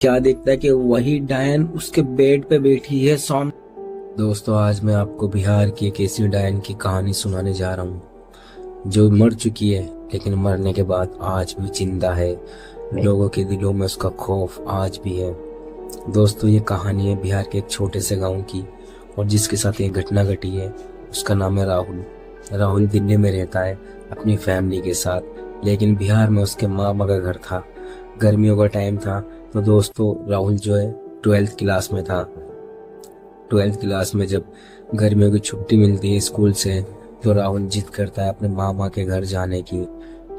क्या देखता है कि वही डायन उसके बेड पे बैठी है सामने। दोस्तों, आज मैं आपको बिहार की एक ऐसी डायन की कहानी सुनाने जा रहा हूँ जो मर चुकी है, लेकिन मरने के बाद आज भी जिंदा है। लोगों के दिलों में उसका खौफ आज भी है। दोस्तों, ये कहानी है बिहार के एक छोटे से गांव की, और जिसके साथ ये घटना घटी है उसका नाम है राहुल। राहुल दिल्ली में रहता है अपनी फैमिली के साथ, लेकिन बिहार में उसके मामा का घर था। गर्मियों का टाइम था, तो दोस्तों राहुल जो है 12th क्लास में था। 12th क्लास में जब गर्मियों की छुट्टी मिलती है स्कूल से, तो राहुल जिद करता है अपने मामा के घर जाने की।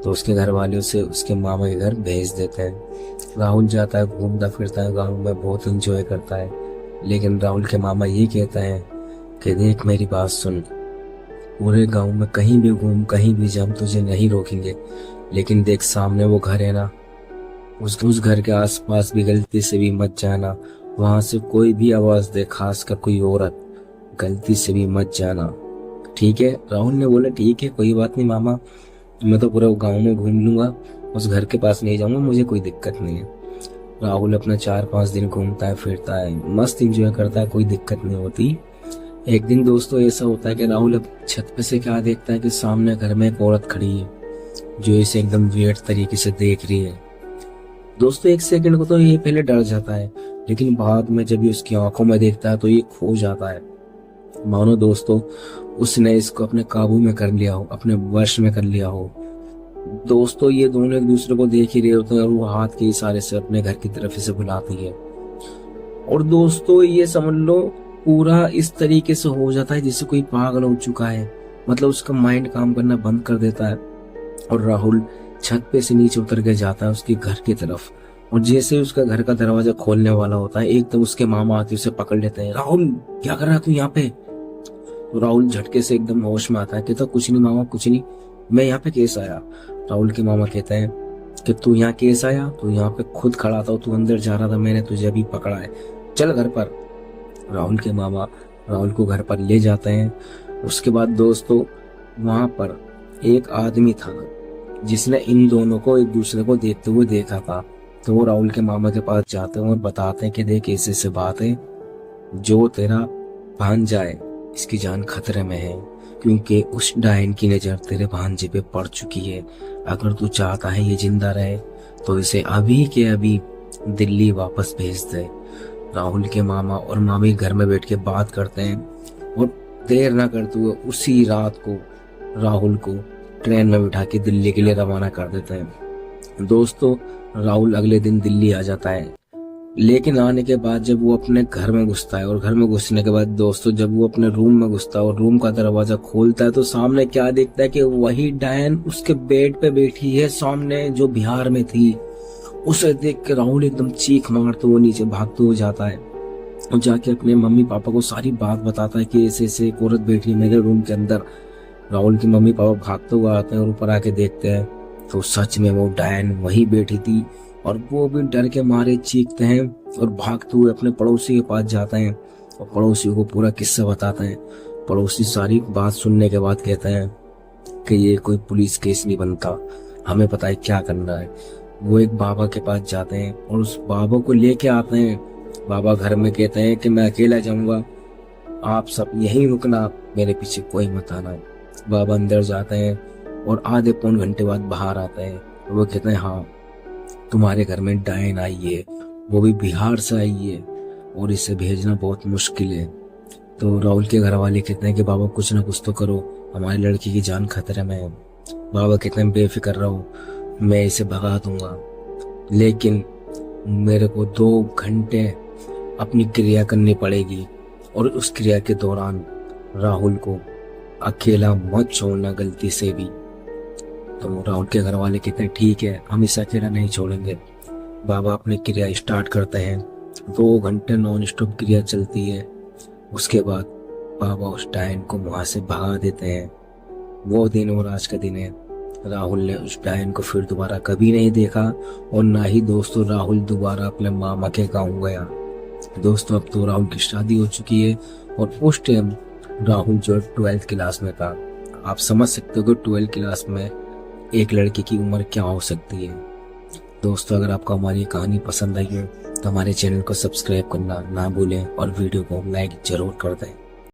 तो उसके घर वाले उसे उसके मामा के घर भेज देते हैं। राहुल जाता है, घूमता फिरता है गाँव में, बहुत इंजॉय करता है। लेकिन राहुल के मामा ये कहते हैं कि देख, मेरी बात सुन, पूरे गांव में कहीं भी घूम, कहीं भी जा, हम तुझे नहीं रोकेंगे, लेकिन देख सामने वो घर है ना, उस घर के आसपास भी गलती से भी मत जाना। वहां से कोई भी आवाज दे, खासकर कोई औरत, गलती से भी मत जाना, ठीक है। राहुल ने बोला ठीक है, कोई बात नहीं मामा, मैं तो पूरा गांव में घूम लूंगा, उस घर के पास नहीं जाऊंगा, मुझे कोई दिक्कत नहीं है। राहुल अपना 4-5 दिन घूमता है फिरता है, मस्त एंजॉय करता है, कोई दिक्कत नहीं होती। एक दिन दोस्तों ऐसा होता है कि राहुल अब छत पे से क्या देखता है कि सामने घर में एक औरत खड़ी है जो इसे एकदम वियर्ड तरीके से देख रही है। दोस्तों, एक सेकंड को तो ये पहले डर जाता है, लेकिन बाद में जब ये उसकी आंखों में देखता है तो ये खो जाता है। मानो दोस्तों उसने इसको अपने काबू में कर लिया हो, अपने वश में कर लिया हो। दोस्तों, ये दोनों एक दूसरे को देख ही रहे होते हैं और वो हाथ के इशारे से अपने घर की तरफ इसे बुलाती है। और दोस्तों, ये समझ लो पूरा इस तरीके से हो जाता है जैसे कोई पागल हो चुका है। मतलब उसका माइंड काम करना बंद कर देता है, और राहुल छत पे से नीचे उतर के जाता है उसके घर की तरफ। और जैसे ही उसका घर का दरवाजा खोलने वाला होता है, एकदम उसके मामा आके उसे पकड़ लेते हैं। राहुल, क्या कर रहा है तू यहाँ पे? तो राहुल झटके से एकदम होश में आता है, कहता कुछ नहीं मामा, कुछ नहीं, मैं यहाँ पे कैसे आया? राहुल के मामा कहते हैं कि तू यहाँ कैसे आया? तू यहाँ पे खुद खड़ा था, तू अंदर जा रहा था, मैंने तुझे अभी पकड़ा है, चल घर पर। राहुल के मामा राहुल को घर पर ले जाते हैं। उसके बाद दोस्तों, वहां पर एक आदमी था जिसने इन दोनों को एक दूसरे को देखते हुए देखा था। तो वो राहुल के मामा के पास जाते हैं और बताते हैं कि देख, ऐसे ऐसे बात है, जो तेरा भांजा है इसकी जान खतरे में है, क्योंकि उस डायन की नजर तेरे भांजे पे पड़ चुकी है। अगर तू चाहता है ये जिंदा रहे तो इसे अभी के अभी दिल्ली वापस भेज दे। राहुल के मामा और मामी घर में बैठ के बात करते हैं, और देर ना करते हुए उसी रात को राहुल को ट्रेन में बिठा के दिल्ली के लिए रवाना कर देते हैं। दोस्तों, राहुल अगले दिन दिल्ली आ जाता है, लेकिन आने के बाद जब वो अपने घर में घुसता है, और घर में घुसने के बाद दोस्तों जब वो अपने रूम में घुसता है और रूम का दरवाजा खोलता है, तो सामने क्या देखता है कि वही डायन उसके बेड पे बैठी है सामने, जो बिहार में थी। उसे देख के राहुल एकदम चीख मारते हुए नीचे भागते हुए जाता है, और जाके अपने मम्मी पापा को सारी बात बताता है कि ऐसे ऐसे एक औरत बैठी है मेरे रूम के अंदर। राहुल की मम्मी पापा भागते हुए आते हैं और ऊपर आके देखते हैं तो सच में वो डायन वही बैठी थी, और वो भी डर के मारे चीखते हैं और भागते हुए अपने पड़ोसी के पास जाते हैं और पड़ोसी को पूरा किस्सा बताते हैं। पड़ोसी सारी बात सुनने के बाद कहते हैं कि ये कोई पुलिस केस नहीं बनता, हमें पता है क्या करना है। वो एक बाबा के पास जाते हैं और उस बाबा को लेके आते हैं। बाबा घर में कहते हैं कि मैं अकेला जाऊंगा, आप सब यहीं रुकना, मेरे पीछे कोई मत आना। बाबा अंदर जाते हैं और आधे पौन घंटे बाद बाहर आते हैं। वो कहते हैं हाँ, तुम्हारे घर में डायन आई है, वो भी बिहार से आई है, और इसे भेजना बहुत मुश्किल है। तो राहुल के घर वाले कहते हैं कि बाबा कुछ ना कुछ तो करो, हमारी लड़की की जान खतरे में है। बाबा कहते हैं बेफिक्र रहो, मैं इसे भगा दूंगा, लेकिन मेरे को 2 घंटे अपनी क्रिया करनी पड़ेगी, और उस क्रिया के दौरान राहुल को अकेला मत छोड़ना गलती से भी। तो राहुल के घर वाले कहते हैं ठीक है, हम इसे अकेला नहीं छोड़ेंगे। बाबा अपनी क्रिया स्टार्ट करते हैं, 2 घंटे नॉन स्टॉप क्रिया चलती है। उसके बाद बाबा उस डायन को वहां से भगा देते हैं। वो दिन और आज का दिन है। राहुल ने उस डायन को फिर दोबारा कभी नहीं देखा, और ना ही दोस्तों राहुल दोबारा अपने मामा के गाँव गया। दोस्तों, अब तो राहुल की शादी हो चुकी है, और उस टाइम राहुल जो 12th क्लास में था। आप समझ सकते हो कि 12th क्लास में एक लड़के की उम्र क्या हो सकती है। दोस्तों, अगर आपको हमारी कहानी पसंद आई हो तो हमारे चैनल को सब्सक्राइब करना ना भूलें और वीडियो को लाइक जरूर कर दें।